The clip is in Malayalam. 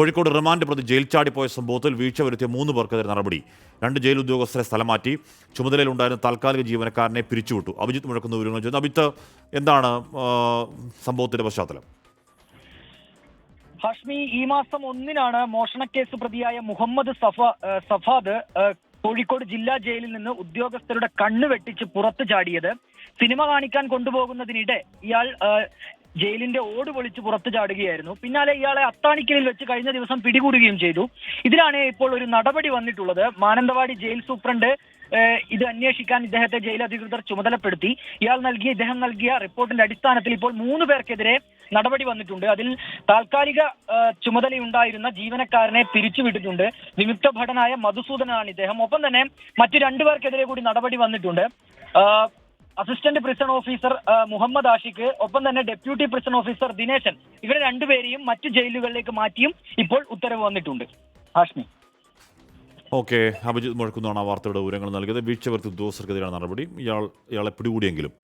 കോഴിക്കോട് റിമാൻഡ് പ്രതി ജയിൽ ചാടിപ്പോയ സംഭവത്തിൽ വീഴ്ച വരുത്തിയ 3 പേർക്കെതിരെ നടപടി. 2 ജയിൽ ഉദ്യോഗസ്ഥരെ സ്ഥലം മാറ്റി. ചുമതലയിലുണ്ടായിരുന്ന താൽക്കാലിക ജീവനക്കാരനെ പിരിച്ചുവിട്ടു. അഭിജിത്ത് മുഴക്കുന്ന വിവരങ്ങൾ ചെയ്യുന്നു. അഭിജിത്ത്, എന്താണ് സംഭവത്തിന്റെ പശ്ചാത്തലം? ഹാഷ്മി, ഈ മാസം 1-നാണ് മോഷണക്കേസ് പ്രതിയായ മുഹമ്മദ് സഫാദ് കോഴിക്കോട് ജില്ലാ ജയിലിൽ നിന്ന് ഉദ്യോഗസ്ഥരുടെ കണ്ണ് വെട്ടിച്ച് പുറത്തു ചാടിയത്. സിനിമ കാണിക്കാൻ കൊണ്ടുപോകുന്നതിനിടെ ഇയാൾ ജയിലിന്റെ ഓട് പൊളിച്ച് പുറത്തു ചാടുകയായിരുന്നു. പിന്നാലെ ഇയാളെ അത്താണിക്കലിൽ വെച്ച് കഴിഞ്ഞ ദിവസം പിടികൂടുകയും ചെയ്തു. ഇതിലാണ് ഇപ്പോൾ ഒരു നടപടി വന്നിട്ടുള്ളത്. മാനന്തവാടി ജയിൽ സൂപ്രണ്ട് ഇത് അന്വേഷിക്കാൻ ഇദ്ദേഹത്തെ ജയിൽ അധികൃതർ ചുമതലപ്പെടുത്തി. ഇദ്ദേഹം നൽകിയ റിപ്പോർട്ടിന്റെ അടിസ്ഥാനത്തിൽ ഇപ്പോൾ 3 പേർക്കെതിരെ നടപടി വന്നിട്ടുണ്ട്. അതിൽ താൽക്കാലിക ചുമതലയുണ്ടായിരുന്ന ജീവനക്കാരനെ പിരിച്ചുവിട്ടിട്ടുണ്ട്. വിമുക്ത ഭടനായ മധുസൂദനാണ് ഇദ്ദേഹം. ഒപ്പം തന്നെ മറ്റു 2 പേർക്കെതിരെ കൂടി നടപടി വന്നിട്ടുണ്ട്. Assistant prison officer Muhammad Ashiq, ഒപ്പം തന്നെ ഡെപ്യൂട്ടി പ്രിസൺ ഓഫീസർ ദിനേശൻ, ഇവരെ 2 പേരെയും മറ്റു ജയിലുകളിലേക്ക് മാറ്റിയും ഇപ്പോൾ ഉത്തരവ് വന്നിട്ടുണ്ട്. ഹാഷ്മി. ഓക്കെ, അഭിജിത്ത് മുഴക്കുന്നതാണ് ആ വാർത്തയുടെ വിവരങ്ങൾ നൽകിയത്. വീഴ്ച വരുത്തിയ ഉദ്യോഗസ്ഥർക്കെതിരെയാണ് നടപടി. ഇയാളെ പിടികൂടിയെങ്കിലും